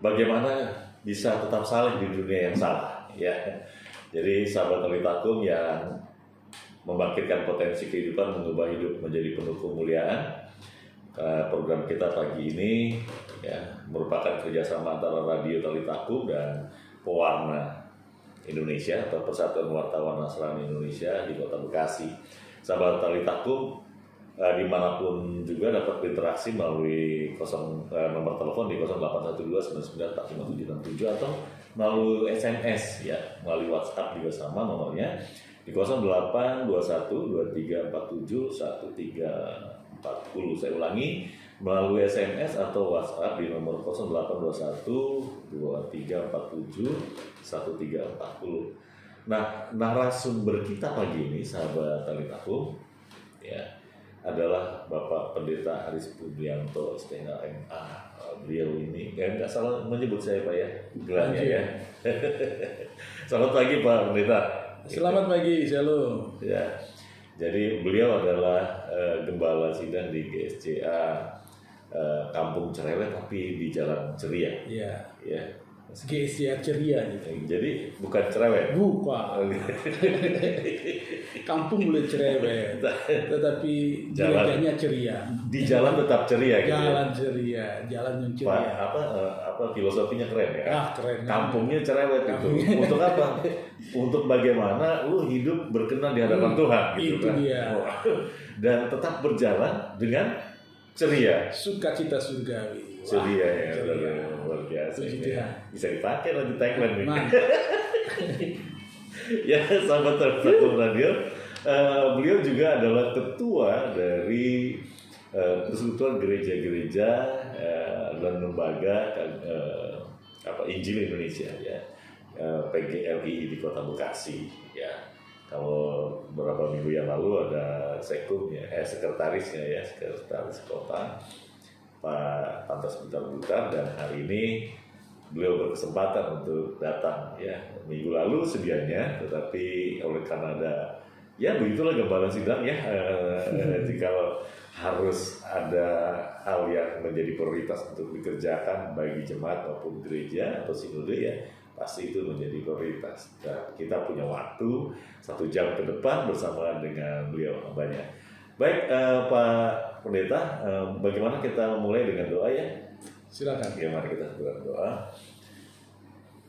bagaimana bisa tetap saleh di dunia yang salah, ya. Jadi sahabat Talitakum yang membangkitkan potensi kehidupan, mengubah hidup menjadi penuh kemuliaan. Program kita pagi ini ya merupakan kerjasama antara Radio Talitakum dan Pewarna Indonesia atau Persatuan Wartawan Nasrani Indonesia di Kota Bekasi. Sahabat Talitakum dimanapun juga dapat berinteraksi melalui nomor telepon di 0812994577 atau melalui SMS ya, melalui WhatsApp juga sama nomornya di 082123471340. Saya ulangi, melalui SMS atau WhatsApp di nomor 082123471340. Nah, narasumber kita pagi ini sahabat Talitakum ya adalah Bapak Pendeta Aris Pudianto STH MA. Beliau ini nggak salah menyebut saya Pak ya, gelarnya ya. Selamat pagi Pak Pendeta. Selamat pagi, Shalom. Ya, jadi beliau adalah gembala sidang di GSCA Kampung Cerewet tapi di Jalan Ceria. Iya. Ya. GSCA Ceria gitu. Jadi bukan Cerewet. Bukan. Kampung boleh cerewet, tetapi gerejanya ceria. Di jalan tetap ceria gitu. Jalan ceria, jalan yang ceria. Apa filosofinya keren ya? Keren. Kampungnya cerewet gitu. Untuk apa? Untuk bagaimana lu hidup berkenan di hadapan Tuhan gitu itu kan. Dia. Dan tetap berjalan dengan ceria. Sukacita surgawi. Ceria ya, luar biasa. Bisa dipakai nanti tagline nih. Ya, sahabat Talitakum Radio, beliau juga adalah ketua dari Persekutuan Gereja-Gereja dan Lembaga Injil Indonesia ya, PGLI di Kota Bekasi ya. Kalau beberapa minggu yang lalu ada sekretarisnya ya, sekretaris kota Pak Pantas Butar-Butar, dan hari ini beliau berkesempatan untuk datang ya minggu lalu sedianya, tetapi oleh karena ada ya begitulah gembala sidang ya, jika harus ada hal yang menjadi prioritas untuk dikerjakan bagi jemaat maupun gereja atau sinode ya pasti itu menjadi prioritas. Dan kita punya waktu 1 jam ke depan bersama dengan beliau banyak. Baik Pak Pendeta, bagaimana kita mulai dengan doa ya? Silakan. Ya, mari kita berdoa.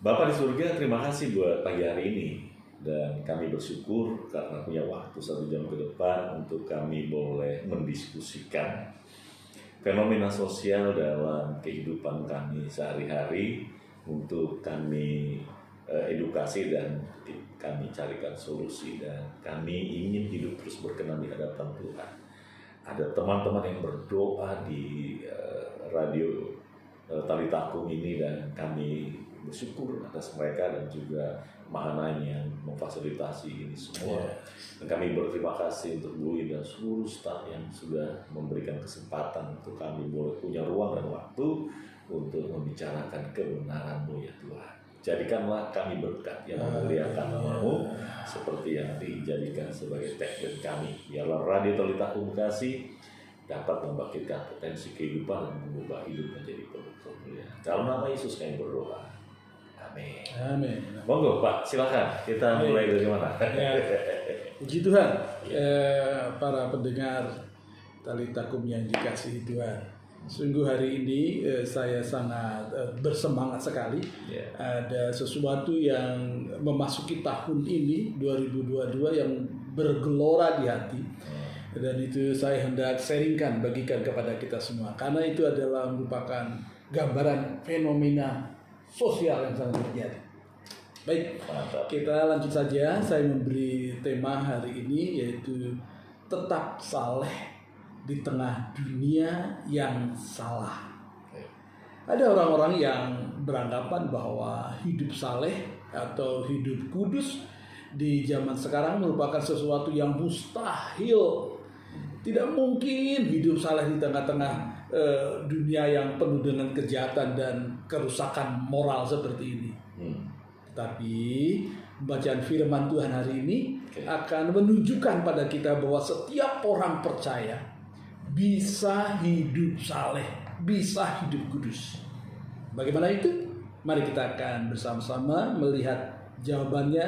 Bapak di surga, terima kasih buat pagi hari ini, dan kami bersyukur karena punya waktu 1 jam ke depan untuk kami boleh mendiskusikan fenomena sosial dalam kehidupan kami sehari-hari, untuk kami edukasi dan kami carikan solusi, dan kami ingin hidup terus berkenan di hadapan Tuhan. Ada teman-teman yang berdoa di radio Talitakum ini, dan kami bersyukur atas mereka dan juga Mahanaim yang memfasilitasi ini semua. Dan kami berterima kasih untuk Bu dan seluruh staf yang sudah memberikan kesempatan untuk kami boleh punya ruang dan waktu untuk membicarakan kebenaran-Mu ya Tuhan. Jadikanlah kami berkat yang memuliakan nama-Mu, seperti yang dijadikan sebagai tagline kami. Biarlah Radio Talitakum Bekasi dapat membangkitkan potensi kehidupan dan mengubah hidup menjadi penuh kemuliaan. Dalam nama Yesus kami berdoa. Amin. Amin. Monggo Pak, silakan. Kita mulai dari mana? Ya. Puji Tuhan, para pendengar Talitakum yang dikasihi Tuhan. Sungguh hari ini saya sangat bersemangat sekali. Ada sesuatu yang memasuki tahun ini 2022 yang bergelora di hati. Dan itu saya hendak sharingkan, bagikan kepada kita semua. Karena itu adalah merupakan gambaran fenomena sosial yang sangat terjadi. Baik, kita lanjut saja. Saya memberi tema hari ini yaitu tetap saleh di tengah dunia yang salah. Ada orang-orang yang beranggapan bahwa hidup saleh atau hidup kudus di zaman sekarang merupakan sesuatu yang mustahil. Tidak mungkin hidup saleh di tengah-tengah dunia yang penuh dengan kejahatan dan kerusakan moral seperti ini. Tapi bacaan firman Tuhan hari ini akan menunjukkan pada kita bahwa setiap orang percaya bisa hidup saleh, bisa hidup kudus. Bagaimana itu? Mari kita akan bersama-sama melihat jawabannya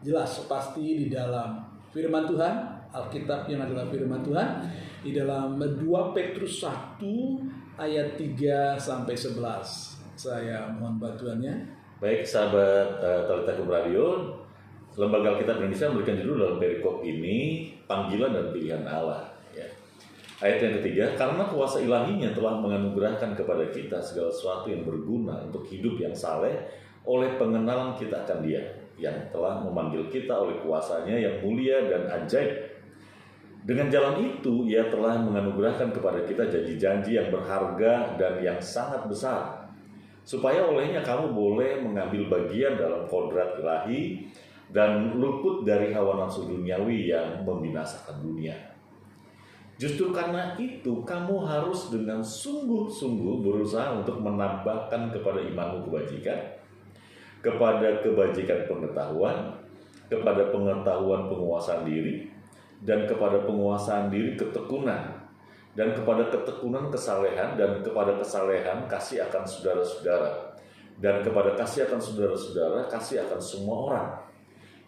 jelas pasti di dalam firman Tuhan, Alkitab yang adalah firman Tuhan, di dalam 2 Petrus 1 ayat 3 sampai 11. Saya mohon bantuannya. Baik sahabat Talita Kum Radio, Lembaga Alkitab Indonesia memberikan judul dalam perikop ini, panggilan dan pilihan Allah. Ya. Ayat yang ketiga, karena kuasa ilahinya telah menganugerahkan kepada kita segala sesuatu yang berguna untuk hidup yang saleh oleh pengenalan kita akan Dia, yang telah memanggil kita oleh kuasanya yang mulia dan ajaib. Dengan jalan itu, Ia telah menganugerahkan kepada kita janji-janji yang berharga dan yang sangat besar, supaya olehnya kamu boleh mengambil bagian dalam kodrat ilahi dan luput dari hawa nafsu duniawi yang membinasakan dunia. Justru karena itu, kamu harus dengan sungguh-sungguh berusaha untuk menambahkan kepada imanmu kebajikan, kepada kebajikan pengetahuan, kepada pengetahuan penguasaan diri, dan kepada penguasaan diri ketekunan, dan kepada ketekunan kesalehan, dan kepada kesalehan kasih akan saudara-saudara, dan kepada kasih akan saudara-saudara kasih akan semua orang.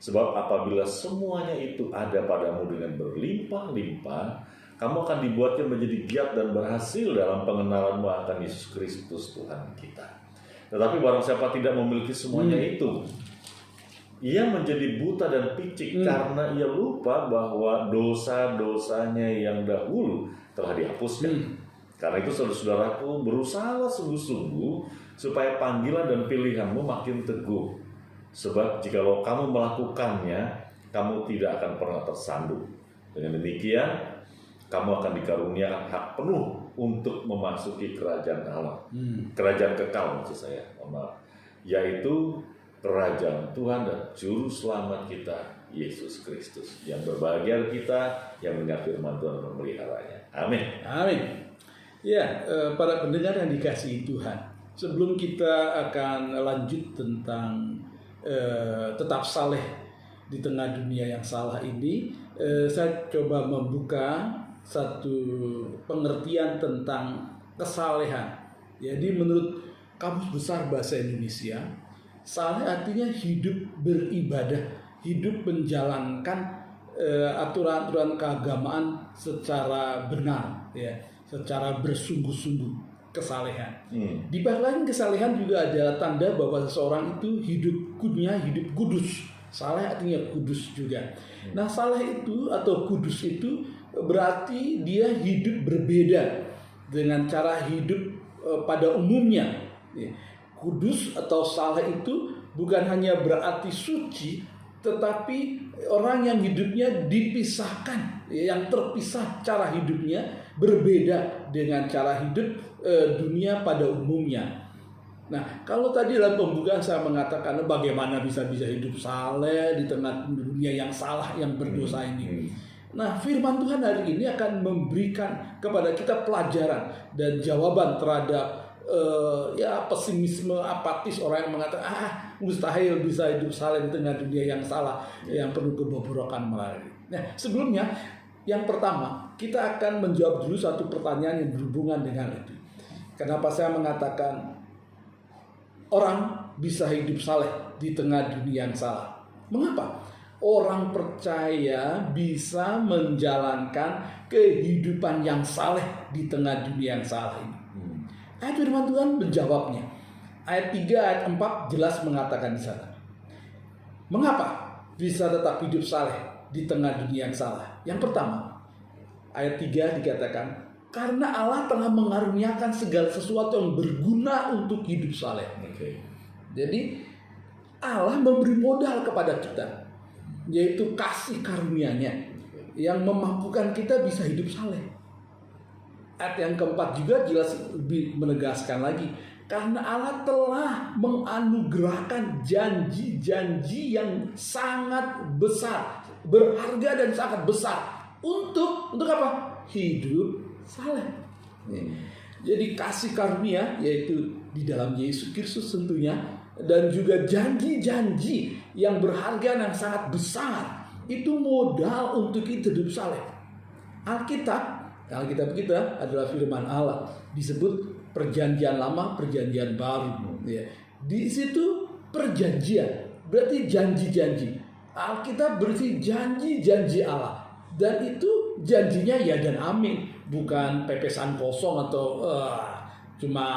Sebab apabila semuanya itu ada padamu dengan berlimpah-limpah, kamu akan dibuatnya menjadi giat dan berhasil dalam pengenalanmu akan Yesus Kristus Tuhan kita. Tetapi barang siapa tidak memiliki semuanya itu, ia menjadi buta dan picik karena ia lupa bahwa dosa-dosanya yang dahulu telah dihapuskan. Karena itu saudara-saudaraku, berusahalah sungguh-sungguh supaya panggilan dan pilihanmu makin teguh. Sebab jikalau kamu melakukannya, kamu tidak akan pernah tersandung. Dengan demikian, kamu akan dikaruniakan hak penuh untuk memasuki kerajaan Allah. Kerajaan kekal maksud saya, yaitu kerajaan Tuhan dan Juru Selamat kita, Yesus Kristus, yang berbahagia kita, yang mendengar firman Tuhan dan memeliharanya. Amin. Amin. Ya, para pendengar yang dikasihi Tuhan, sebelum kita akan lanjut tentang tetap saleh di tengah dunia yang salah ini, saya coba membuka satu pengertian tentang kesalehan. Jadi menurut Kamus Besar Bahasa Indonesia, saleh artinya hidup beribadah, hidup menjalankan aturan-aturan keagamaan secara benar, ya, secara bersungguh-sungguh. Kesalehan. Di bagian kesalehan juga adalah tanda bahwa seseorang itu hidupnya hidup kudus. Saleh artinya kudus juga. Nah, saleh itu atau kudus itu berarti dia hidup berbeda dengan cara hidup pada umumnya. Kudus atau saleh itu bukan hanya berarti suci, tetapi orang yang hidupnya dipisahkan, yang terpisah cara hidupnya berbeda dengan cara hidup dunia pada umumnya. Nah, kalau tadi dalam pembukaan saya mengatakan bagaimana bisa hidup saleh di tengah dunia yang salah, yang berdosa ini. Nah, firman Tuhan hari ini akan memberikan kepada kita pelajaran dan jawaban terhadap pesimisme, apatis orang yang mengatakan mustahil bisa hidup saleh di tengah dunia yang salah, yang penuh kebobrokan melalui. Nah, sebelumnya yang pertama kita akan menjawab dulu satu pertanyaan yang berhubungan dengan itu. Kenapa saya mengatakan orang bisa hidup saleh di tengah dunia yang salah? Mengapa? Orang percaya bisa menjalankan kehidupan yang saleh di tengah dunia yang salah ini. Ayat firman Tuhan menjawabnya. Ayat 3, ayat 4 jelas mengatakan di sana. Mengapa bisa tetap hidup saleh di tengah dunia yang salah? Yang pertama, ayat 3 dikatakan, karena Allah telah mengaruniakan segala sesuatu yang berguna untuk hidup saleh. Jadi Allah memberi modal kepada kita, yaitu kasih karunia-Nya yang memampukan kita bisa hidup saleh. Ayat yang keempat juga jelas lebih menegaskan lagi, karena Allah telah menganugerahkan janji-janji yang sangat besar, berharga dan sangat besar untuk apa? Hidup saleh. Jadi kasih karunia yaitu di dalam Yesus Kristus tentunya, dan juga janji-janji yang berharga dan sangat besar itu modal untuk kita hidup saleh. Alkitab kita adalah firman Allah, disebut perjanjian lama, perjanjian baru. Ya. Di situ perjanjian, berarti janji-janji. Alkitab berisi janji-janji Allah. Dan itu janjinya ya dan amin, bukan pepesan kosong atau cuma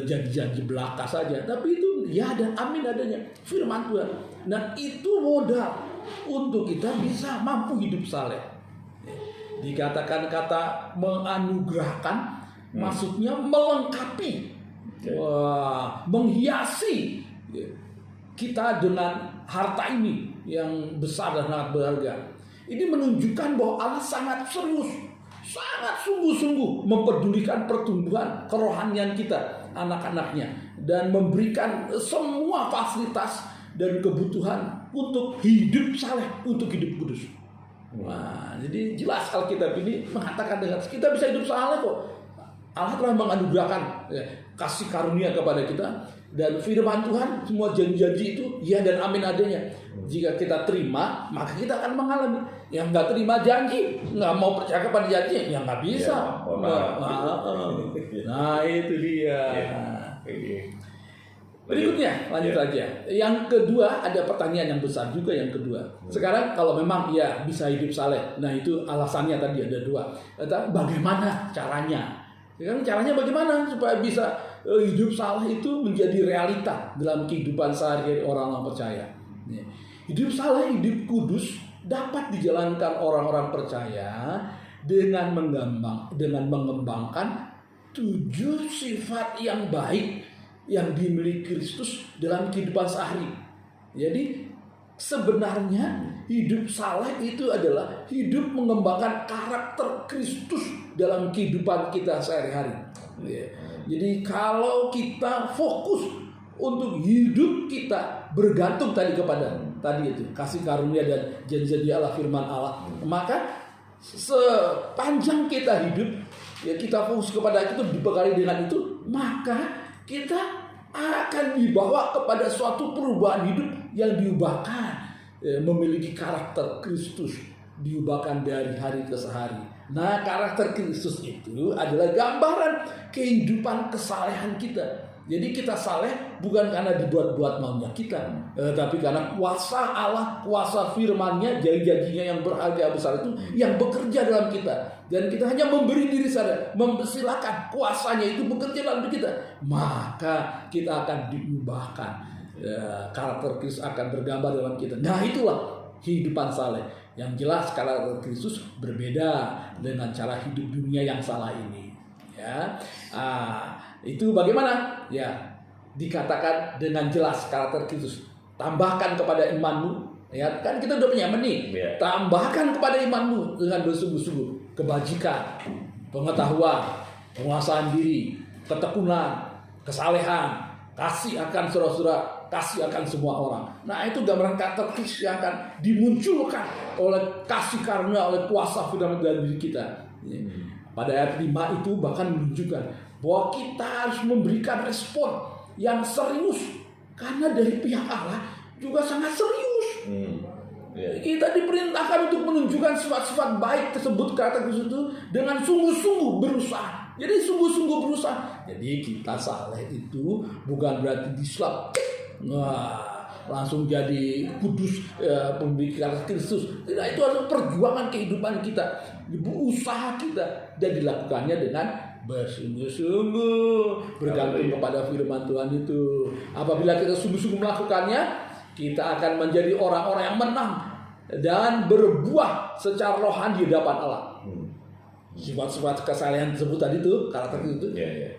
janji-janji belaka saja, tapi itu ya dan amin adanya firman Tuhan. Nah itu modal untuk kita bisa mampu hidup saleh. Dikatakan kata menganugerahkan, maksudnya melengkapi, menghiasi kita dengan harta ini yang besar dan sangat berharga. Ini menunjukkan bahwa Allah sangat serius, sangat sungguh-sungguh mempedulikan pertumbuhan kerohanian kita, anak-anaknya, dan memberikan semua fasilitas dan kebutuhan untuk hidup saleh, untuk hidup kudus. Wah, jadi jelas Alkitab ini mengatakan dengan kita bisa hidup saleh kok. Allah telah menganugerahkan kasih karunia kepada kita, dan firman Tuhan semua janji-janji itu ya dan amin adanya. Jika kita terima, maka kita akan mengalami. Yang nggak terima janji, nggak mau percaya kepada janji, ya nggak bisa. Nah itu dia. Berikutnya lanjut aja. Yang kedua, ada pertanyaan yang besar juga yang kedua. Sekarang kalau memang ya bisa hidup saleh, nah itu alasannya tadi ada dua. Bagaimana caranya? Sekarang caranya bagaimana supaya bisa hidup saleh itu menjadi realita dalam kehidupan sehari-hari orang-orang percaya? Hidup saleh, hidup kudus dapat dijalankan orang-orang percaya dengan mengembangkan 7 sifat yang baik yang dimiliki Kristus dalam kehidupan sehari. Jadi sebenarnya hidup saleh itu adalah hidup mengembangkan karakter Kristus dalam kehidupan kita sehari-hari. Jadi kalau kita fokus untuk hidup kita bergantung kepada tadi itu kasih karunia dan janji-janji Allah, firman Allah, maka sepanjang kita hidup ya kita fokus kepada itu, dibekali dengan itu, maka kita akan dibawa kepada suatu perubahan hidup yang diubahkan, memiliki karakter Kristus, diubahkan dari hari ke hari. Nah, karakter Kristus itu adalah gambaran kehidupan kesalehan kita. Jadi kita saleh bukan karena dibuat-buat maunya kita, tapi karena kuasa Allah, kuasa firman-Nya, janji-janjinya yang berharga besar itu yang bekerja dalam kita. Dan kita hanya memberi diri saja, mempersilakan kuasanya itu bekerja dalam diri kita, maka kita akan diubahkan. Karakter Kristus akan bergambar dalam kita. Nah itulah kehidupan saleh. Yang jelas karakter Kristus berbeda dengan cara hidup dunia yang salah ini. Ya, itu bagaimana? Ya, dikatakan dengan jelas karakter Kristus. Tambahkan kepada imanmu, ya kan kita udah punya nih. Tambahkan kepada imanmu dengan bersungguh-sungguh kebajikan, pengetahuan, penguasaan diri, ketekunan, kesalehan, kasih akan saudara-saudara, kasih akan semua orang. Nah itu gambaran karakter Kristus yang akan dimunculkan oleh kasih karunia, oleh kuasa firman dalam diri kita. Pada ayat 5 itu bahkan menunjukkan bahwa kita harus memberikan respon yang serius, karena dari pihak Allah juga sangat serius. Kita diperintahkan untuk menunjukkan sifat-sifat baik tersebut, karakter Kristus itu dengan sungguh-sungguh berusaha. Jadi sungguh-sungguh berusaha. Jadi kita saleh itu bukan berarti dislap, langsung jadi kudus, pemikiran Kristus. Tidak, itu adalah perjuangan kehidupan kita, usaha kita, dan dilakukannya dengan bersungguh-sungguh bergantung kepada firman Tuhan itu. Apabila kita sungguh-sungguh melakukannya, kita akan menjadi orang-orang yang menang dan berbuah secara rohani di hadapan Allah. Sifat-sifat kesalehan tersebut tadi itu, karakter itu,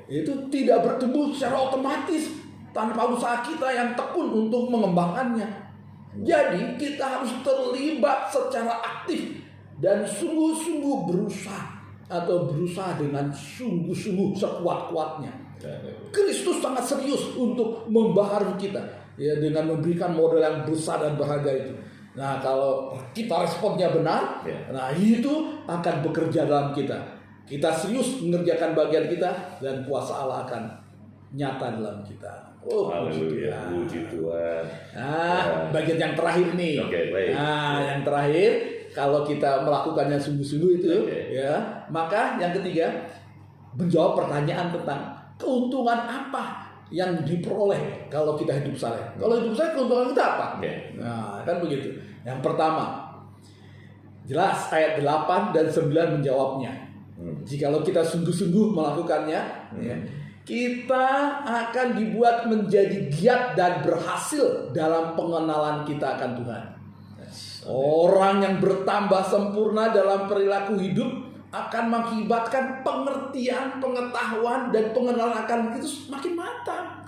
itu tidak bertumbuh secara otomatis tanpa usaha kita yang tekun untuk mengembangkannya. Jadi kita harus terlibat secara aktif dan sungguh-sungguh berusaha, atau berusaha dengan sungguh-sungguh sekuat-kuatnya. Kristus sangat serius untuk membaharui kita, ya, dengan memberikan modal yang besar dan berharga itu. Nah kalau kita responnya benar, nah itu akan bekerja dalam kita. Kita serius mengerjakan bagian kita, dan kuasa Allah akan nyata dalam kita. Haleluya, puji Tuhan. Nah, bagian yang terakhir nih. Baik. Nah, yang terakhir, kalau kita melakukannya sungguh-sungguh itu, ya, maka yang ketiga, menjawab pertanyaan tentang keuntungan apa yang diperoleh kalau kita hidup saleh. Kalau hidup saleh keuntungan kita apa? Nah, kan begitu. Yang pertama, jelas ayat 8 dan 9 menjawabnya. Jikalau kita sungguh-sungguh melakukannya, ya, kita akan dibuat menjadi giat dan berhasil dalam pengenalan kita akan Tuhan. Orang yang bertambah sempurna dalam perilaku hidup akan mengakibatkan pengertian, pengetahuan, dan pengenalan akan itu semakin matang.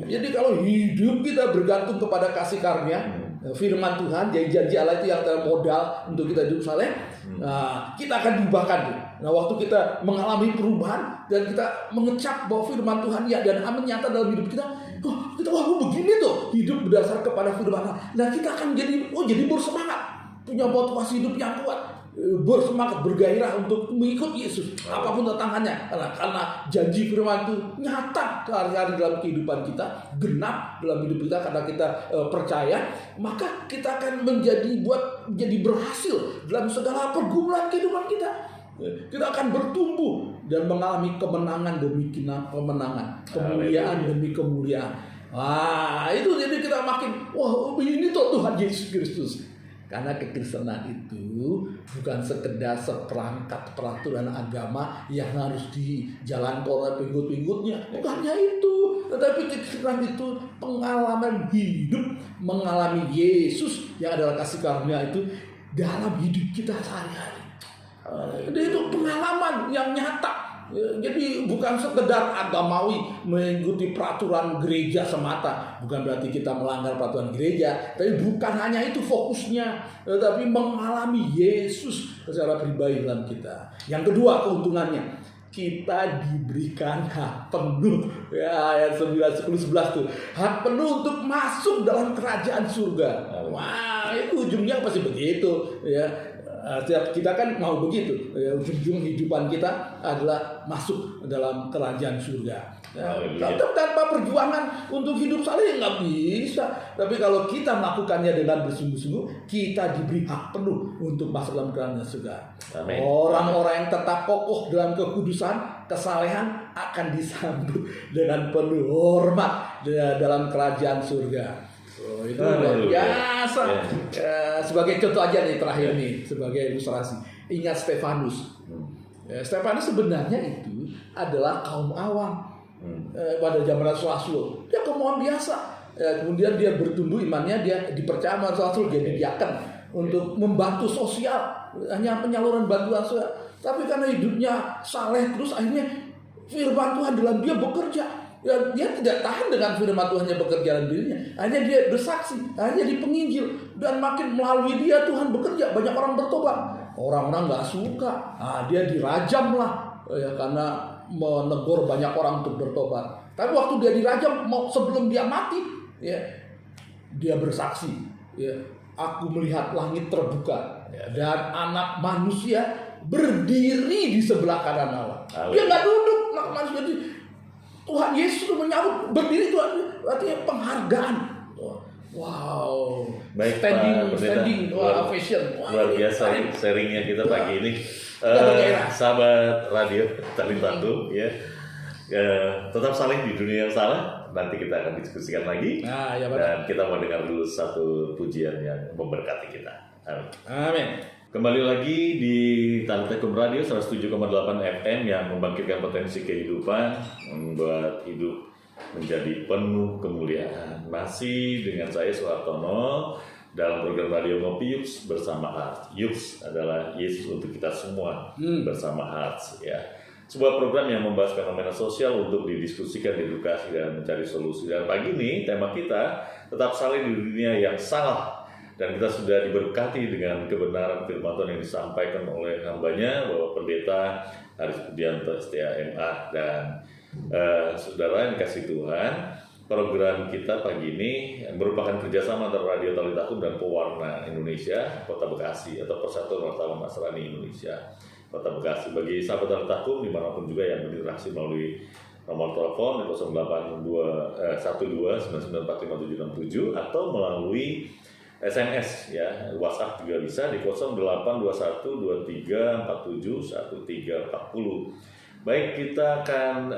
Jadi kalau hidup kita bergantung kepada kasih karunia, firman Tuhan, janji Allah itu yang termodal untuk kita hidup saleh, nah, kita akan diubahkan. Nah, waktu kita mengalami perubahan dan kita mengecap bahwa firman Tuhan ya dan amin nyata dalam hidup kita, wah begini tuh hidup berdasar kepada firman Tuhan. Nah, kita akan jadi bersemangat, punya motivasi hidup yang kuat, bersemangat, bergairah untuk mengikut Yesus apapun tantangannya, karena janji firman itu nyata sehari-hari dalam kehidupan kita, genap dalam hidup kita karena kita percaya, maka kita akan menjadi berhasil dalam segala pergumulan kehidupan kita. Kita akan bertumbuh dan mengalami kemenangan demi kemenangan, kemuliaan demi kemuliaan. Wah, itu jadi kita makin, wah ini tuh Tuhan Yesus Kristus. Karena kekristenan itu bukan sekedar seperangkat peraturan agama yang harus dijalankan oleh pengikut-pengikutnya. Bukannya itu, tetapi kekristenan itu pengalaman hidup, mengalami Yesus yang adalah kasih karunia itu dalam hidup kita sehari-hari. Jadi itu pengalaman yang nyata. Jadi bukan sekedar agamawi mengikuti peraturan gereja semata, bukan berarti kita melanggar peraturan gereja, tapi bukan hanya itu fokusnya, tetapi mengalami Yesus secara pribadi dalam kita. Yang kedua keuntungannya, kita diberikan hak penuh, ya, ayat 9, 10, 11 tuh, hak penuh untuk masuk dalam kerajaan surga. Wah, itu ujungnya pasti begitu, ya. Kita kan mau begitu, ujung kehidupan kita adalah masuk dalam kerajaan surga. Tanpa perjuangan untuk hidup saleh nggak bisa. Tapi kalau kita melakukannya dengan bersungguh-sungguh, kita diberi hak penuh untuk masuk dalam kerajaan surga. Amen. Orang-orang yang tetap kokoh dalam kekudusan, kesalehan akan disambut dengan penuh hormat dalam kerajaan surga. Itu luar biasa. Sebagai contoh aja nih terakhir nih, sebagai ilustrasi. Ingat Stefanus. Stefanus sebenarnya itu adalah kaum awam pada zaman Rasul. Dia kaum awam biasa. Kemudian dia bertumbuh imannya, dia dipercaya sama Rasul jadi diaken untuk membantu sosial, hanya penyaluran bantuan sosial. Tapi karena hidupnya saleh terus, akhirnya firman Tuhan dalam dia bekerja. Ya, dia tidak tahan dengan firman Tuhan yang bekerja dalam dirinya. Hanya dia bersaksi, hanya di penginjil, dan makin melalui dia Tuhan bekerja, banyak orang bertobat. Orang-orang nggak suka, dia dirajam lah, ya, karena menegur banyak orang untuk bertobat. Tapi waktu dia dirajam, sebelum dia mati, ya, dia bersaksi, ya, aku melihat langit terbuka, ya, dan anak manusia berdiri di sebelah kanan Allah. Dia nggak duduk, anak manusia Tuhan Yesus menyambut berdiri, Tuhan, artinya penghargaan. Wow. Baik, standing ovation. Luar biasa sharingnya kita pagi ini. Sahabat radio Talitakum, ya. Tetap saleh di dunia yang salah. Nanti kita akan diskusikan lagi. Dan kita mau dengar dulu satu pujian yang memberkati kita. Amin. Amin. Kembali lagi di Talitakum Radio 107,8 FM yang membangkitkan potensi kehidupan, membuat hidup menjadi penuh kemuliaan. Masih dengan saya Suhartono dalam program Radio Ngopi Yups bersama Hearts. Yups adalah Yesus untuk kita semua bersama Hearts, ya. Sebuah program yang membahas fenomena sosial untuk didiskusikan, diedukasi, dan mencari solusi. Dan pagi ini tema kita tetap saleh di dunia yang salah. Dan kita sudah diberkati dengan kebenaran firman Tuhan yang disampaikan oleh hambanya, Bapak Pendeta Haris Budianto STAMA. Dan saudara yang dikasih Tuhan, program kita pagi ini merupakan kerjasama antara Radio Talitakum dan Pewarna Indonesia Kota Bekasi atau Persatuan Wartawan Nasrani Indonesia Kota Bekasi. Bagi sahabat Talitakum dimanapun juga yang berinteraksi melalui nomor telepon 0812 atau melalui SMS, ya, WhatsApp juga bisa di 082123471340. Baik, kita akan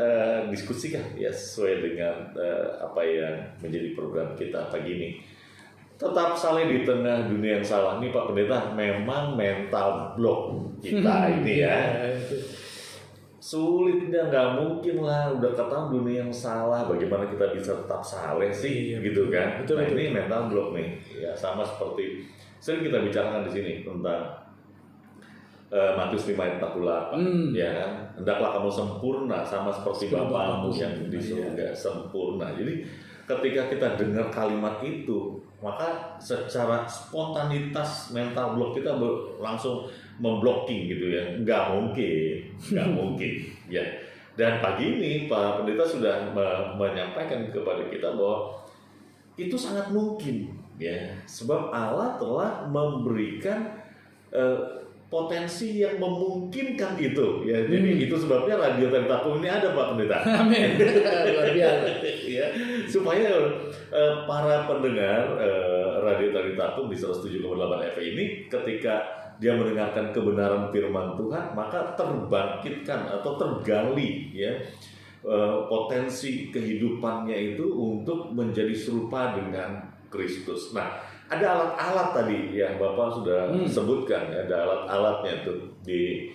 diskusikan ya sesuai dengan apa yang menjadi program kita pagi ini. Tetap saleh di tengah dunia yang salah nih Pak Pendeta, memang mental block kita ini ya. Sulitnya nggak mungkin lah, udah ketahuan dunia yang salah, bagaimana kita bisa tetap saleh sih, gitu kan? Betul, Nah betul. ini mental block nih, ya sama seperti sering kita bicarakan di sini tentang Matius 5 ayat 48, ya kan? Hendaklah kamu sempurna sama seperti Bapamu yang di surga sempurna. Jadi ketika kita dengar kalimat itu, maka secara spontanitas mental block kita langsung memblocking gitu ya. Nggak mungkin, ya. Dan pagi ini Pak Pendeta sudah menyampaikan kepada kita bahwa itu sangat mungkin, ya. Sebab Allah telah memberikan potensi yang memungkinkan itu, ya. Jadi itu sebabnya Radio Tari Tapung ini ada Pak Pendeta. Amin. Luar biasa. Ya, supaya para pendengar Radio Tari Tapung di 107,8 FM ini ketika dia mendengarkan kebenaran firman Tuhan, maka terbangkitkan atau tergali ya potensi kehidupannya itu untuk menjadi serupa dengan Kristus. Nah, ada alat-alat tadi yang Bapak sudah sebutkan, ada alat-alatnya tuh di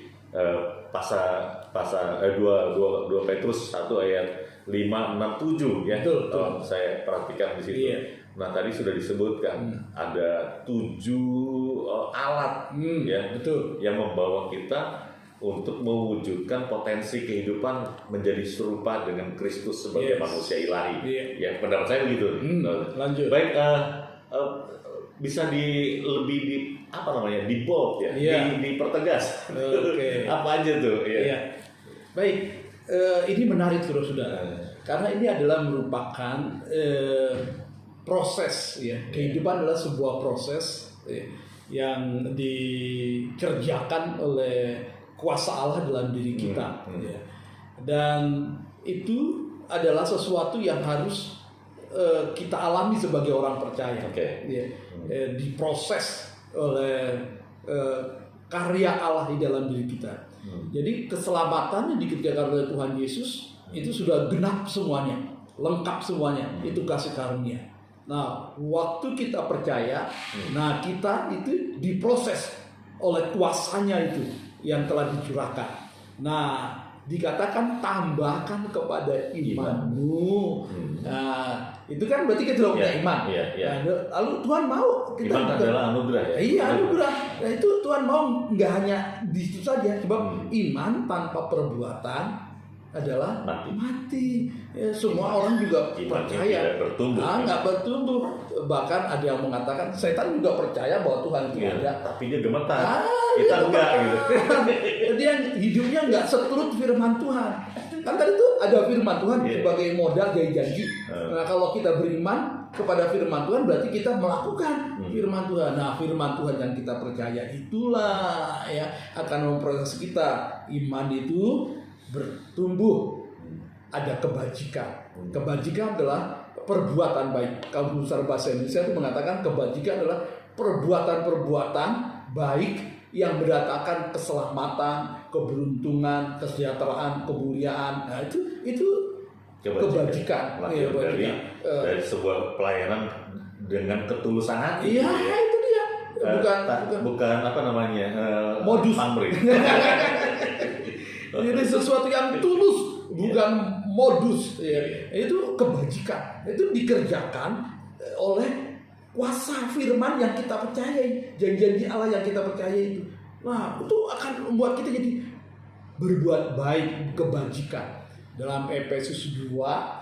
pasal 2 Petrus 1 ayat 5, 6, 7 ya. Betul. Saya perhatikan di situ. Iya. Nah, tadi sudah disebutkan ada 7 alat ya, betul, yang membawa kita untuk mewujudkan potensi kehidupan menjadi serupa dengan Kristus sebagai manusia ilahi. Ya, pendapat saya begitu. Lanjut. Baik, bisa lebih di apa namanya, di bold ya, dipertegas. Oke. Apa aja tuh? Ya. Iya. Baik, ini menarik saudara, karena ini adalah merupakan proses ya. Kehidupan adalah sebuah proses yang dikerjakan oleh kuasa Allah dalam diri kita, ya. Dan itu adalah sesuatu yang harus kita alami sebagai orang percaya, ya. Diproses oleh karya Allah di dalam diri kita. Jadi keselamatan yang dikerjakan oleh Tuhan Yesus itu sudah genap semuanya, lengkap semuanya, itu kasih karunia. Nah, waktu kita percaya, nah kita itu diproses oleh kuasanya itu yang telah dicurahkan. Nah, dikatakan tambahkan kepada imanmu. Nah, itu kan berarti kita sudah punya iman. Nah, lalu Tuhan mau kita iman adalah anugerah ya. Iya, anugerah. Nah, itu Tuhan mau nggak hanya di situ saja, sebab iman tanpa perbuatan adalah mati. Ya, semua orang juga percaya. Nggak bertumbuh. Bahkan ada yang mengatakan setan juga percaya bahwa Tuhan itu ada, tapi dia gemetar. Kita enggak gitu. Dia hidupnya nggak seturut firman Tuhan. Kan tadi tuh ada firman Tuhan sebagai modal dari janji. Nah, kalau kita beriman kepada firman Tuhan berarti kita melakukan firman Tuhan. Nah, firman Tuhan yang kita percaya itulah ya akan memproses kita. Iman itu bertumbuh, ada kebajikan. Kebajikan adalah perbuatan baik. Kalau besar bahasa Indonesia itu mengatakan kebajikan adalah perbuatan-perbuatan baik yang mendatangkan keselamatan, keberuntungan, kesejahteraan, kemuliaan. Nah, itu kebajikan. Dari sebuah pelayanan dengan ketulusan hati. Iya, itu dia. Bukan apa namanya? Modus. Pamrih. Jadi sesuatu yang tulus, bukan modus. Ya. Itu kebajikan. Itu dikerjakan oleh kuasa firman yang kita percayai, janji-janji Allah yang kita percayai itu. Nah, itu akan membuat kita jadi berbuat baik, kebajikan. Dalam Efesus 2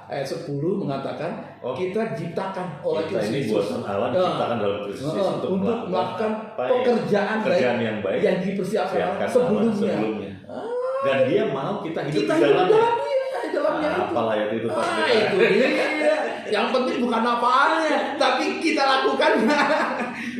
ayat 10 mengatakan kita diciptakan oleh Kristus. Ini buatan Allah diciptakan dalam Kristus untuk melakukan pekerjaan yang baik yang dipersiapkan sebelumnya. Dan Dia mau kita hidup di dalamnya. Apalah itu Pak. Itu dia. Yang penting bukan apanya, tapi kita lakukan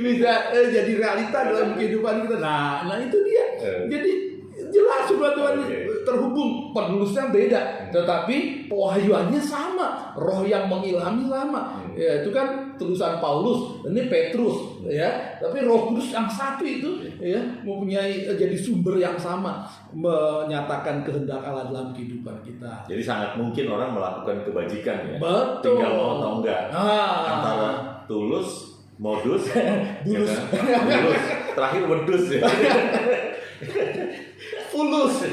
bisa jadi realita dalam kehidupan kita. Nah itu dia. Jadi Jelas surat Tuhan terhubung, penulisnya beda, tetapi pewahyuannya sama, roh yang mengilhami sama. Ya, itu kan tulisan Paulus, ini Petrus, ya. Tapi Roh Kudus yang satu itu, ya, mempunyai jadi sumber yang sama, menyatakan kehendak Allah dalam kehidupan kita. Jadi sangat mungkin orang melakukan kebajikan ya. Betul. Tinggal mau atau enggak. Antara tulus, modus, bulus, bulus, terakhir wedus ya. Fulus.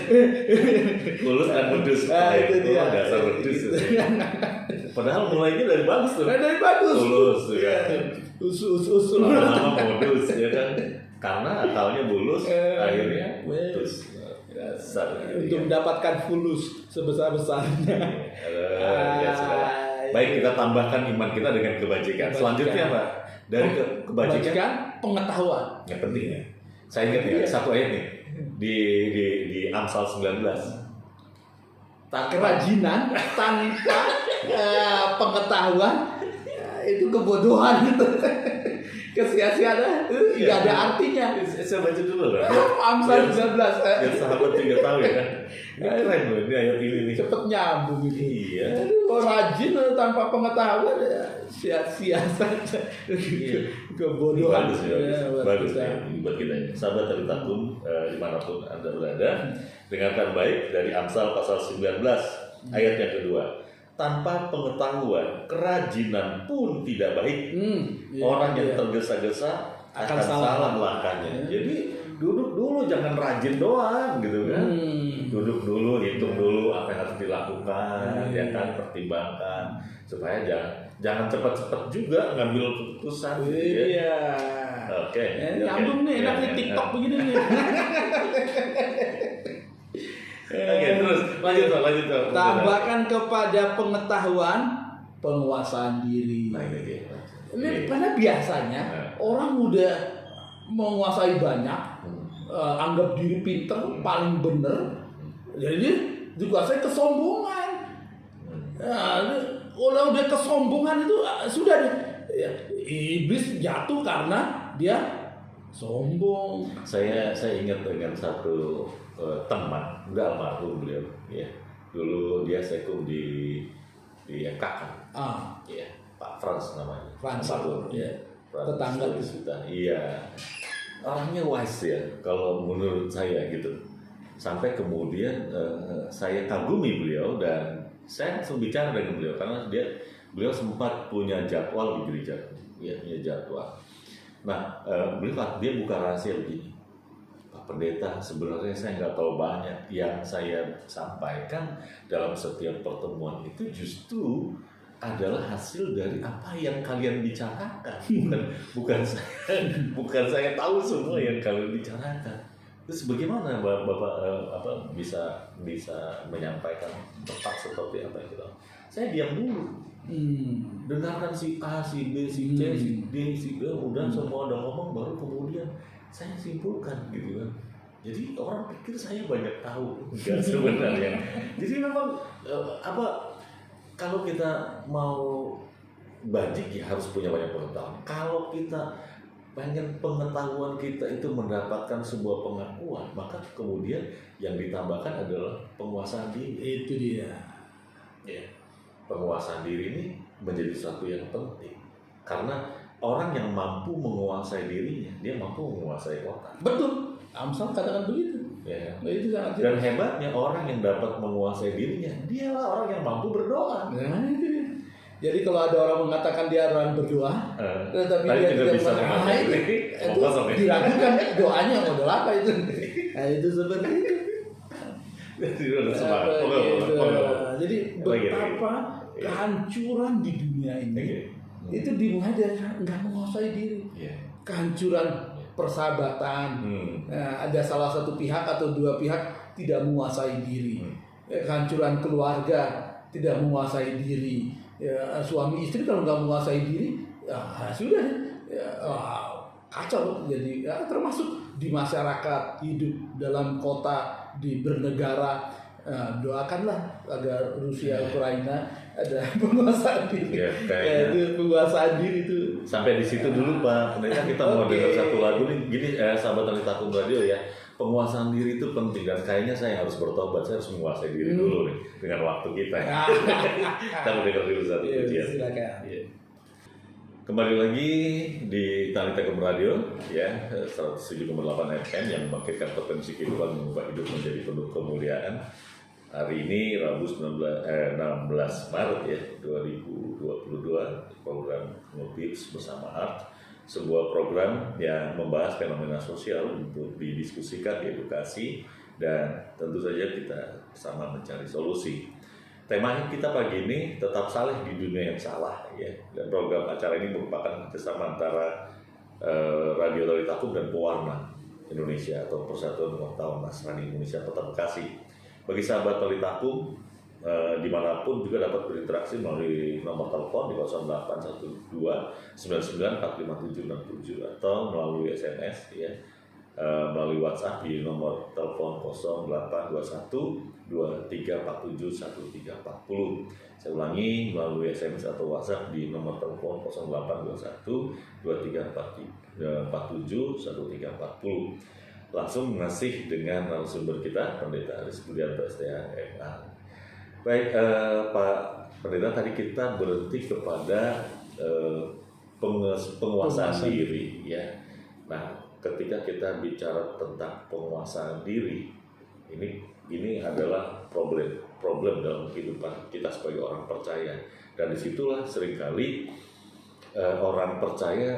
Fulus dan wedus. Itu dia. Dasar wedus. Padahal mulainya dari bagus tuh. Dari bagus. Tulus ya. Usul. Lama-lama modus ya kan. Karena akalnya bulus, akhirnya wedus. Dasar. Untuk mendapatkan fulus sebesar-besarnya. Ya sudah. Baik, kita tambahkan iman kita dengan kebajikan. Selanjutnya apa? Dari kebajikan pengetahuan. yang penting ya. Saya ingat ya satu ayat nih di Amsal 19. Kerajinan tanpa pengetahuan itu kebodohan itu. Kesia-siaan itu tidak ada artinya. Saya baca dulu lah. Amsal 19. Biar sahabat juga tahu ya kan. Keren loh ini ayat ini nih. Cepet nyambung itu. Iya. Rajin tanpa pengetahuan ya sia-sia saja. Kebodohan. Bagus ya, bagus ya buat kita ya. Sahabat dari Takum dimanapun Anda berada, dengarkan baik dari Amsal pasal 19 ayat yang kedua. Tanpa pengetahuan, kerajinan pun tidak baik. Orang yang tergesa-gesa akan salah langkahnya. Jadi duduk dulu, jangan rajin doang gitu kan. Duduk dulu, hitung dulu apa yang harus dilakukan, ya kan, pertimbangkan supaya jangan cepat-cepat juga ngambil keputusan. Iya. Oke. Nyambung nih, enaknya TikTok begini nih. Oke, terus lanjut. Tambahkan kepada pengetahuan penguasaan diri. Nah, ini dia. Karena biasanya orang udah menguasai banyak, anggap diri pinter, paling bener, jadi dikuasai kesombongan. Kalau udah kesombongan itu sudah ya, iblis jatuh karena dia sombong. Saya ingat dengan satu teman, udah almarhum beliau, ya. Dulu dia sekum di Kakak, ya, Pak Frans namanya. Frans, ya. Tetangga kita. Iya. Orangnya wise ya, kalau menurut saya gitu. Sampai kemudian saya kagumi beliau dan saya langsung bicara dengan beliau karena beliau sempat punya jadwal di gereja, ya, punya jadwal. Nah, dia buka rahasia begini. Pendeta, sebenarnya saya nggak tahu banyak. Yang saya sampaikan dalam setiap pertemuan itu justru adalah hasil dari apa yang kalian bicarakan. Bukan saya tahu semua yang kalian bicarakan. Terus bagaimana Bapak bisa menyampaikan tepat seperti apa yang kita? Saya diam dulu. Dengarkan si A, si B, si C, si D, si E, udah semua udah ngomong, baru kemudian saya simpulkan gitu kan. Jadi orang pikir saya banyak tahu, enggak sebenarnya. Jadi memang kalau kita mau bajik ya harus punya banyak pengetahuan. Kalau kita pengen pengetahuan kita itu mendapatkan sebuah pengakuan, maka kemudian yang ditambahkan adalah penguasaan diri. Itu dia. Ya. Penguasaan diri ini menjadi sesuatu yang penting karena orang yang mampu menguasai dirinya, dia mampu menguasai kota. Betul, Amsal katakan begitu. Ya. Nah, itu sangat. Dan hebatnya orang yang dapat menguasai dirinya, dialah orang yang mampu berdoa. Nah, itu dia. Jadi kalau ada orang mengatakan dia orang berdoa, tetapi dia tidak bisa menguasai diri, itu diragukan doanya modal apa itu? Nah, itu seperti itu. Jadi betapa kehancuran di dunia ini itu dimulai dari nggak menguasai diri. Kehancuran persahabatan, ada salah satu pihak atau dua pihak tidak menguasai diri. Kehancuran keluarga, tidak menguasai diri. Ya, suami istri kalau nggak menguasai diri, ya sudah, ya, kacau. Jadi ya, termasuk di masyarakat, hidup dalam kota, di bernegara. Doakanlah agar Rusia Ukraina ada penguasaan diri. Ya, itu penguasaan diri itu. Sampai di situ dulu Pak Pendeta, kita mau dengar satu lagu nih. Gini sahabat dari Takum Radio ya, penguasaan diri itu penting dan kayaknya saya harus bertobat, saya harus menguasai diri dulu nih dengan waktu kita. Kita mau dengar dulu satu pujian. Silakan. Iya. Kembali lagi di Talitakum Radio ya 107,8 FM yang membangkitkan potensi kehidupan mengubah hidup menjadi penuh kemuliaan. Hari ini Rabu 16 Maret ya 2022, program Ngobrol bersama Art, sebuah program yang membahas fenomena sosial untuk didiskusikan, diedukasi, dan tentu saja kita bersama mencari solusi. Tema kita pagi ini tetap saleh di dunia yang salah ya. Dan program acara ini merupakan kerjasama antara Radio Talitakum dan Pewarna Indonesia atau Persatuan Wartawan Nasrani Indonesia Kota Bekasi. Bagi sahabat Talitakum dimanapun juga dapat berinteraksi melalui nomor telepon di 0812 994577 atau melalui SMS ya. Melalui WhatsApp di nomor telepon 0821 2347 1340. Saya ulangi, melalui SMS atau WhatsApp di nomor telepon 0821 2347 1340. Langsung ngasih dengan narasumber kita, Pendeta Aris Budianto STH MA. Baik, Pak Pendeta, tadi kita berhenti kepada penguasaan diri ya. Nah, ketika kita bicara tentang penguasaan diri, ini adalah problem dalam kehidupan kita sebagai orang percaya, dan disitulah seringkali orang percaya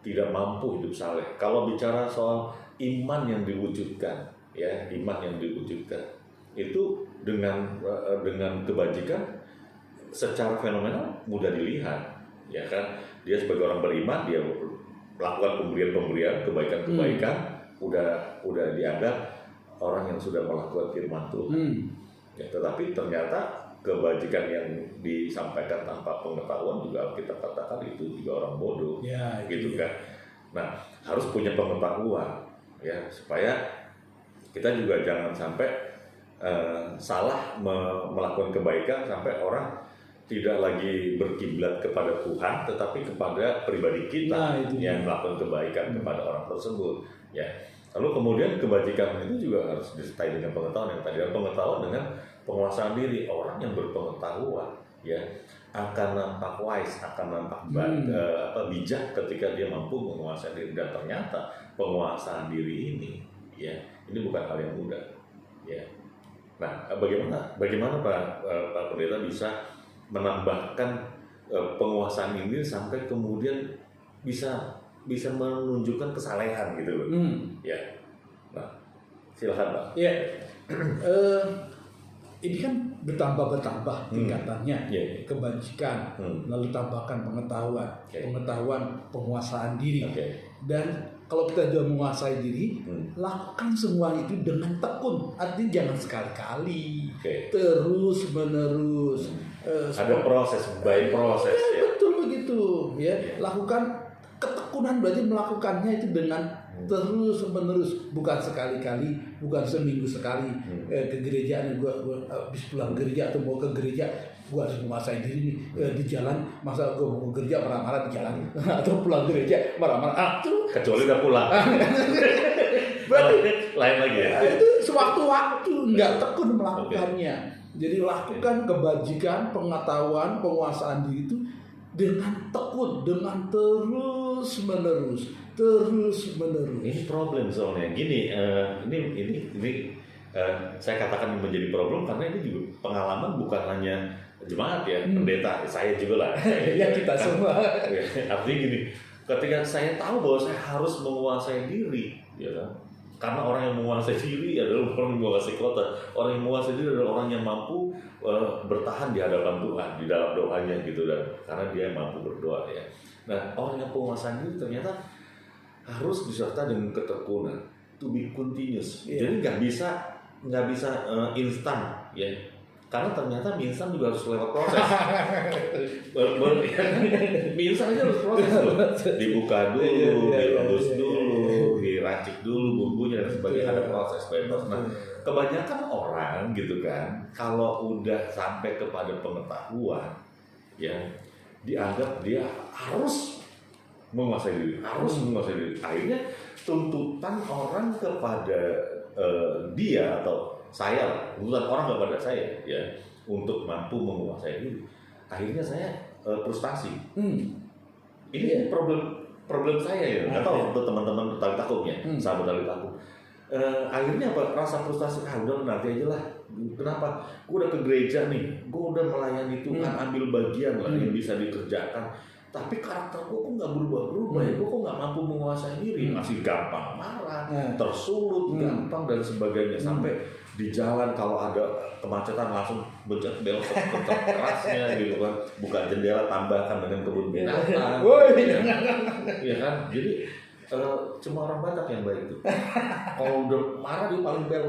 tidak mampu hidup saleh. Kalau bicara soal iman yang diwujudkan, ya iman yang diwujudkan itu dengan kebajikan secara fenomenal mudah dilihat, ya kan? Dia sebagai orang beriman, dia melakukan pemberian kebaikan, udah dianggap orang yang sudah melakukan firman Tuhan. Ya, tetapi ternyata kebajikan yang disampaikan tanpa pengetahuan juga kita katakan itu juga orang bodoh, ya, gitu kan. Nah, harus punya pengetahuan ya supaya kita juga jangan sampai salah melakukan kebaikan sampai orang tidak lagi berkiblat kepada Tuhan, tetapi kepada pribadi kita yang melakukan kebaikan kepada orang tersebut. Ya, lalu kemudian kebajikan itu juga harus disertai dengan pengetahuan yang tadi, pengetahuan dengan penguasaan diri. Orang yang berpengetahuan, ya akan nampak wise, akan nampak bijak ketika dia mampu menguasai diri. Dan ternyata penguasaan diri ini, ya ini bukan hal yang mudah. Ya, nah bagaimana Pak Pendeta bisa menambahkan penguasaan ini sampai kemudian bisa menunjukkan kesalehan gitu loh. Ya. Nah, silakan Pak. Ya. Ini kan bertambah tingkatannya. Kebajikan, lalu tambahkan pengetahuan, penguasaan diri. Dan kalau kita sudah menguasai diri, lakukan semua itu dengan tekun. Artinya jangan sekali-kali, terus menerus. Ada proses, by proses. Ya, betul begitu. Ya, lakukan ketekunan, berarti melakukannya itu dengan terus menerus, bukan sekali-kali, bukan seminggu sekali. Ke gereja nih, gua habis pulang gereja atau mau ke gereja, gua harus menguasai diri nih. Di jalan, masa gua mau ke gereja marah-marah di jalan atau pulang gereja marah-marah. Kecuali udah pulang. Berarti lain lagi ya. Itu sewaktu-waktu nggak tekun melakukannya. Jadi lakukan kebajikan, pengetahuan, penguasaan diri itu dengan tekun, dengan terus menerus. Ini problem soalnya. Gini, ini saya katakan menjadi problem karena ini juga pengalaman bukan hanya jemaat ya, pendeta, saya juga lah. Ya kita semua. Artinya gini, ketika saya tahu bahwa saya harus menguasai diri, ya kan? Karena orang yang menguasai diri adalah orang yang menguasai kota. Orang yang menguasai diri adalah orang yang mampu bertahan di hadapan Tuhan, di dalam doanya gitu, dan karena dia mampu berdoa ya. Nah, orang yang penguasaan diri ternyata harus disertai dengan ketekunan, to be continuous. Jadi nggak bisa instan ya. Karena ternyata mie instan juga harus lewat proses. Mie instan aja harus proses loh. Dibuka dulu, direbus dulu, diracik dulu bumbunya dan sebagainya, ada proses. Nah, kebanyakan orang gitu kan, kalau udah sampai kepada pengetahuan, ya dianggap dia harus menguasai diri, harus menguasai diri. Akhirnya tuntutan orang kepada dia atau saya, tuntutan orang kepada saya ya untuk mampu menguasai diri. Akhirnya saya frustasi. Ini problem saya ya. Nggak tahu untuk teman-teman tali takum ya, sahabat tali takum. Akhirnya apa? Rasa frustasi. Udah nanti aja lah. Kenapa? Gue udah ke gereja nih, gue udah melayani Tuhan, ambil bagian lah yang bisa dikerjakan. Tapi karakter gue kok nggak berubah-berubah ya, gue kok nggak mampu menguasai diri, masih gampang marah, tersulut, gampang dan sebagainya. Sampai di jalan kalau ada kemacetan langsung bencet belok kencang kerasnya gitu kan, buka jendela tambahkan dengan kebun binatang, ya kan? Jadi cuma orang Batak yang baik itu. Kalau udah marah dia paling bel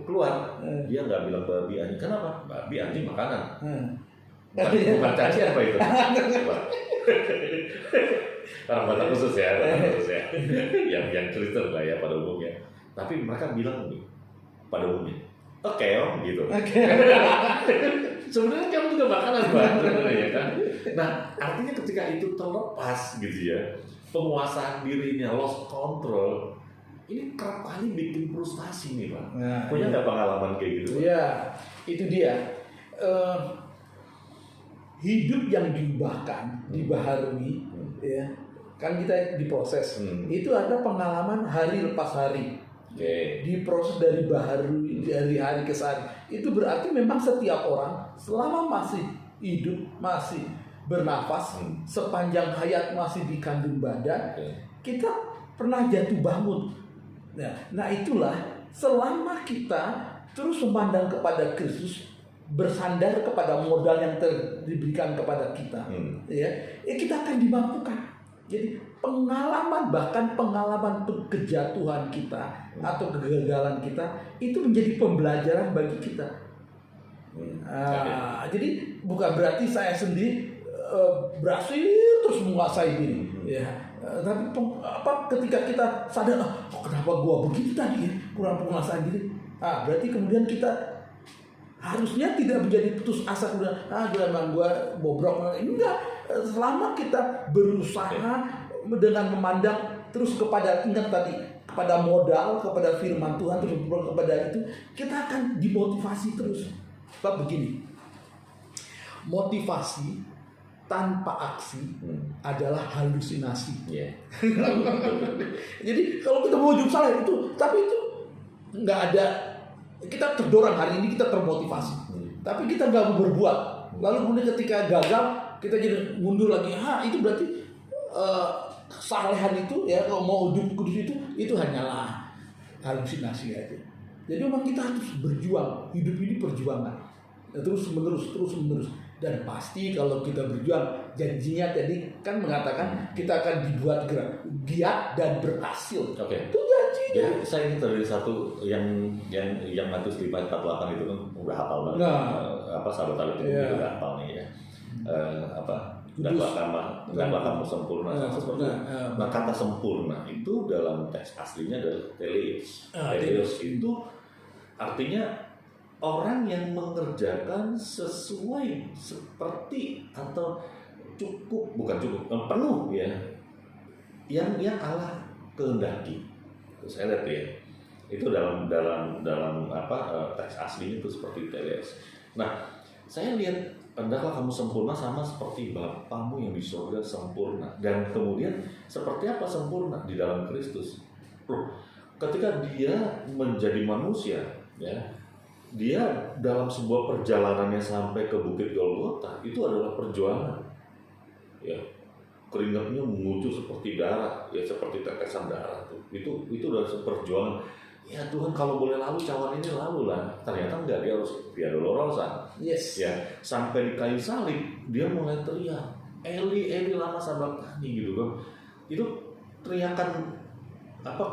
keluar, dia nggak bilang babi anjing. Kenapa? Babi anjing makanan. Bukan caci apa itu? Orang Batak khusus ya, yang Kristen lah ya pada umumnya. Tapi mereka bilang nih pada umumnya, oke om gitu. Sebenarnya kamu juga makanan sebenarnya ya kan. Nah artinya ketika itu terlepas gitu ya, penguasaan dirinya lost control, ini kerap kali bikin frustasi nih Pak. Punya nggak pengalaman kayak gitu? Iya, itu dia. Hidup yang diubahkan, dibaharui, ya kan kita diproses. Itu ada pengalaman hari lepas hari. Diproses dari baharui dari hari ke hari. Itu berarti memang setiap orang selama masih hidup, masih bernafas, sepanjang hayat masih di kandung badan, kita pernah jatuh bangun. Nah itulah selama kita terus memandang kepada Kristus, bersandar kepada modal yang diberikan kepada kita, ya kita akan dimampukan. Jadi pengalaman, bahkan pengalaman kejatuhan kita atau kegagalan kita itu menjadi pembelajaran bagi kita. Jadi bukan berarti saya sendiri berhasil terus menguasai diri, ya. Tapi ketika kita sadar, kenapa gua begitu tadi ya, kurang penguasaan diri. Berarti kemudian kita harusnya tidak menjadi putus asa kemudian memang gue bobrok. Enggak, selama kita berusaha dengan memandang terus kepada, ingat tadi, kepada modal, kepada firman Tuhan, terus kepada itu, kita akan dimotivasi terus. Sebab begini, motivasi tanpa aksi adalah halusinasi. Jadi kalau kita mau ujung salah itu, tapi itu nggak ada. Kita terdorong hari ini, kita termotivasi, tapi kita nggak mau berbuat. Lalu kemudian ketika gagal, kita jadi mundur lagi. Itu berarti kesalehan itu ya, kalau mau hidup kudus itu hanyalah halusinasi aja. Jadi memang kita harus berjuang. Hidup ini perjuangan, terus menerus. Dan pasti kalau kita berjuang, janjinya tadi kan mengatakan kita akan dibuat giat dan berhasil. Itu janjinya. Jadi saya ini dari satu yang Matius 5:48 itu kan udah hafal banget. Sahabat tali itu udah hafal nih ya. Daklah kamu sempurna seperti itu. Nah kata sempurna itu dalam teks aslinya adalah teleos. Teleos itu artinya orang yang mengerjakan sesuai seperti atau penuh ya, yang Allah kehendaki. Terus saya lihat ya, itu dalam teks aslinya itu seperti teleos. Nah saya lihat, hendaklah kamu sempurna sama seperti Bapamu yang di surga sempurna. Dan kemudian seperti apa sempurna? Di dalam Kristus. Ketika dia menjadi manusia ya, dia dalam sebuah perjalanannya sampai ke Bukit Golgota itu adalah perjuangan, ya keringatnya mengucur seperti darah, ya seperti tetesan darah itu adalah perjuangan. Ya Tuhan kalau boleh lalu cawan ini lalu lah, ternyata enggak, dia harus via dolorosa. Ya sampai di kayu salib dia mulai teriak, Eli Eli lama sabachthani gitu kan. Itu teriakan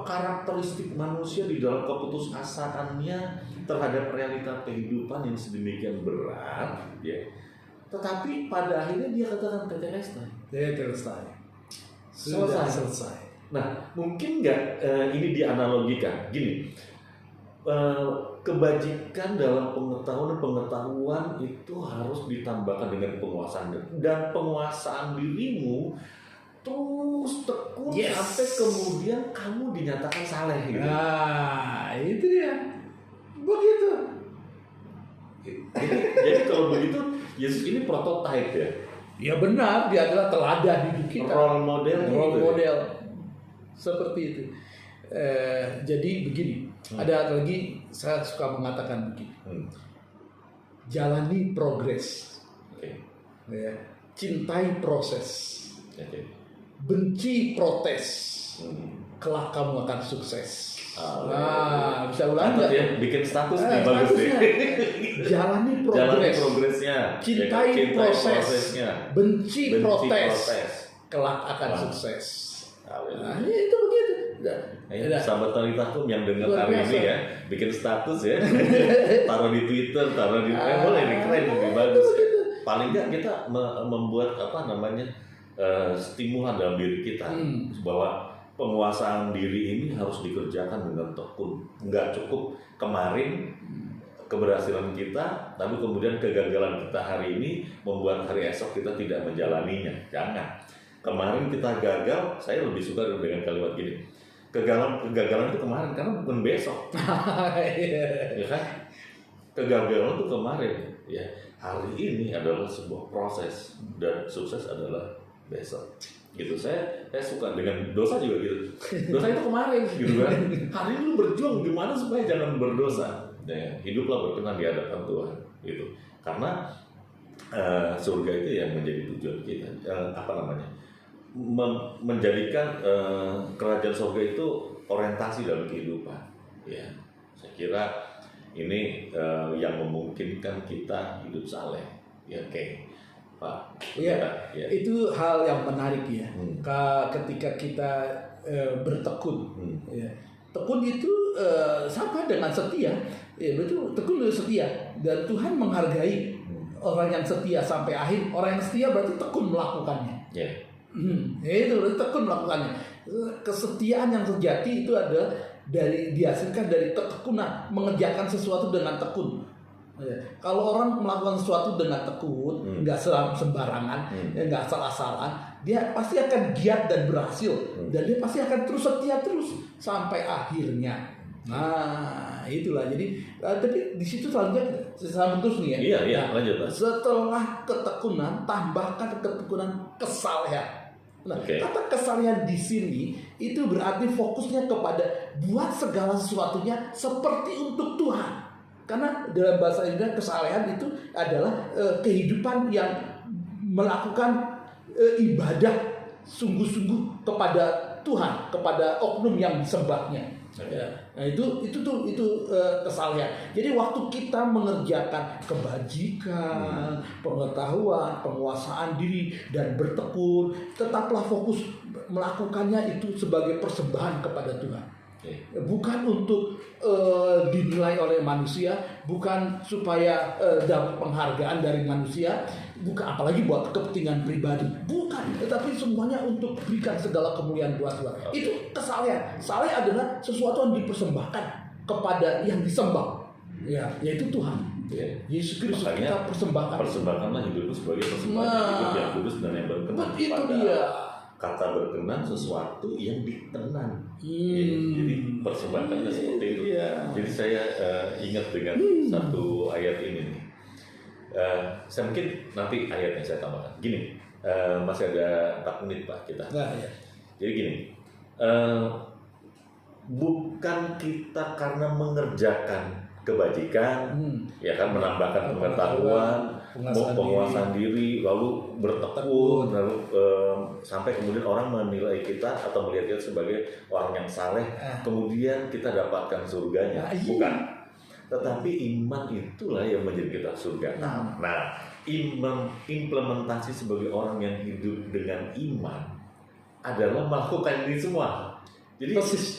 karakteristik manusia di dalam keputusasaannya terhadap realita kehidupan yang sedemikian berat, ya. Tetapi pada akhirnya dia katakan selesai. Nah, mungkin nggak ini dianalogikan gini, kebajikan dalam pengetahuan itu harus ditambahkan dengan penguasaan, dan penguasaan dirimu terus tekun Yes. sampai kemudian kamu dinyatakan saleh gitu. Nah, itu dia. Begitu. Jadi kalau begitu Yesus ini prototipe ya. Ya benar, dia adalah teladan hidup kita. Role model gitu. Role model. Seperti itu. Jadi begini, ada lagi saya suka mengatakan begini. Jalani progres. Oke. Ya. Cintai proses. Oke. Benci protes. Kelak kamu akan sukses. Nah, bisa ulang Catat nggak? ya, bikin status nih bagus deh. Jalani Jalani progres. progresnya. Cintai prosesnya. Benci protes. Proses. Kelak akan Wah. sukses. Amin. Nah, itu begitu. Ayo, sahabat Talitakum yang dengar Luar hari biasa. ini ya, bikin status ya, taruh di Twitter, taruh di boleh nih, keren, lebih bagus. Paling nggak kita membuat apa namanya stimulan dalam diri kita bahwa penguasaan diri ini harus dikerjakan dengan tekun. Nggak cukup kemarin keberhasilan kita, tapi kemudian kegagalan kita hari ini membuat hari esok kita tidak menjalaninya. Jangan. Kemarin kita gagal, saya lebih suka dengan kalimat gini. Kegagalan itu kemarin karena bukan besok. Ya kan? Kegagalan itu kemarin, ya. Hari ini adalah sebuah proses dan sukses adalah besok. Gitu. Saya suka dengan dosa juga gitu. Dosa itu kemarin gitu kan. Hari ini lu berjuang gimana supaya jangan berdosa. Ya, hiduplah berkenan di hadapan Tuhan gitu. Karena surga itu yang menjadi tujuan kita. Apa namanya? Menjadikan kerajaan surga itu orientasi dalam kehidupan. Ya, saya kira ini yang memungkinkan kita hidup saleh. Ya, oke. Pak. Iya, Ya. itu hal yang menarik ya. Ketika kita bertekun, ya. Tekun itu sama dengan setia. Ya, betul. Tekun itu setia dan Tuhan menghargai orang yang setia sampai akhir. Orang yang setia berarti tekun melakukannya. Ya. Itu berarti tekun melakukannya. Kesetiaan yang sejati itu adalah dihasilkan dari ketekunan, mengerjakan sesuatu dengan tekun. Ya. Kalau orang melakukan sesuatu dengan tekun, nggak sembarangan, nggak salah-salah, dia pasti akan giat dan berhasil, dan dia pasti akan terus setia terus sampai akhirnya. Nah, itulah. Jadi, tapi di situ selanjutnya sama terus nih ya. Iya, lanjut. Setelah ketekunan, tambahkan ketekunan kesalehan. Nah, kata kesalehan di sini itu berarti fokusnya kepada buat segala sesuatunya seperti untuk Tuhan. Karena dalam bahasa Indonesia kesalehan itu adalah kehidupan yang melakukan ibadah sungguh-sungguh kepada Tuhan, kepada oknum yang disembahnya. Ya. Nah itu kesalehan. Jadi waktu kita mengerjakan kebajikan, pengetahuan, penguasaan diri dan bertekun, tetaplah fokus melakukannya itu sebagai persembahan kepada Tuhan. Bukan untuk dinilai oleh manusia, bukan supaya dapat penghargaan dari manusia, bukan apalagi buat kepentingan pribadi, bukan, tetapi semuanya untuk berikan segala kemuliaan buat Tuhan. Itu kesalehan. Saleh adalah sesuatu yang dipersembahkan kepada yang disembah, ya, yaitu Tuhan. Yesus Kristus kita persembahkan. Persembahkanlah hidupku sebagai persembahan hidup yang kudus dan yang berkenan. Itu dia. Kata berkenan sesuatu yang ditenan. Jadi persembahkannya seperti itu. Jadi saya ingat dengan satu ayat ini nih. Saya mungkin nanti ayatnya saya tambahkan. Gini, masih ada 4 menit Pak kita. Jadi gini, bukan kita karena mengerjakan kebajikan, ya kan, menambahkan pengetahuan, penguasaan diri, lalu bertekun, lalu sampai kemudian orang menilai kita atau melihat kita sebagai orang yang saleh, kemudian kita dapatkan surganya. Bukan. Tetapi iman itulah yang menjadi kita surga. Nah, implementasi sebagai orang yang hidup dengan iman adalah melakukan ini semua. Jadi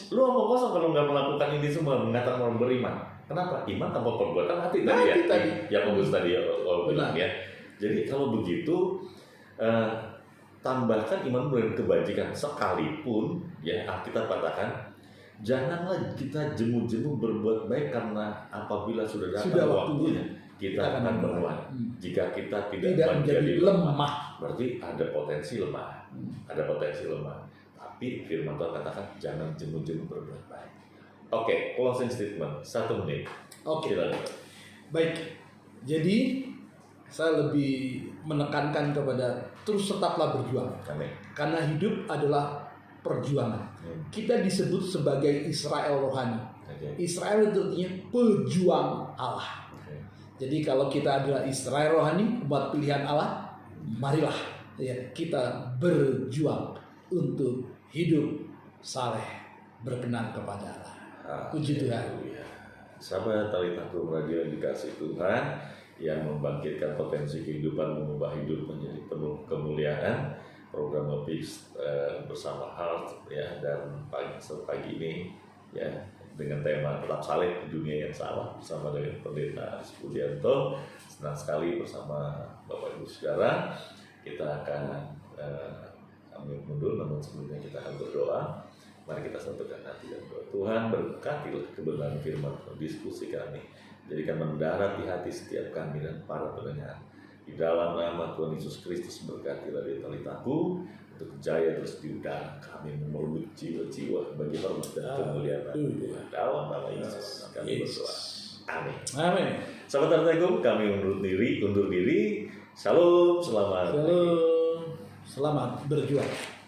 lu omong kosong kalau nggak melakukan ini semua, mengatakan orang beriman. Kenapa? Iman tanpa perbuatan mati tadi. Yang Paulus tadi bilang ya. Jadi kalau begitu tambahkan iman dan kebajikan sekalipun ya Alkitab katakan janganlah kita jemu-jemu berbuat baik karena apabila sudah datang waktunya kita akan menguat. Jika kita tidak menjadi lemah. berarti ada potensi lemah. Ada potensi lemah. Tapi firman Tuhan katakan jangan jenuh-jenuh berbuat baik. Oke, closing statement 1 menit. Oke. Silakan. Baik. Jadi saya lebih menekankan kepada terus tetaplah berjuang. Amin. Karena hidup adalah perjuangan. Kita disebut sebagai Israel rohani. Israel itu artinya pejuang Allah. Jadi kalau kita adalah Israel rohani, umat pilihan Allah, marilah ya kita berjuang untuk hidup saleh, berkenan kepada Allah. Puji Tuhan. Sahabat Talitakum Radio yang dikasih Tuhan, yang membangkitkan potensi kehidupan, mengubah hidup menjadi penuh kemuliaan. Program Lebih bersama Heart ya, dan pagi ini ya dengan tema tetap saleh di dunia yang salah bersama dengan Pendeta Aris Budianto. Senang sekali bersama Bapak Ibu Saudara. Kita akan ambil mundur, namun sebelumnya kita akan berdoa. Mari kita satukan hati dan doa. Tuhan berkatilah kebenaran firman diskusi kami. Jadikan mendarat di hati setiap kami dan para pendengar. Di dalam nama Tuhan Yesus Kristus berkatilah di Talitaku untuk jaya terus di udara kami memeluk jiwa-jiwa bagi hormat dan kemuliaan Tuhan. Dalam nama Yesus kami berdoa. Amin. Amin. Sahabat Talitaku, kami undur diri. Shalom, selamat. Shalom. Selamat berjuang.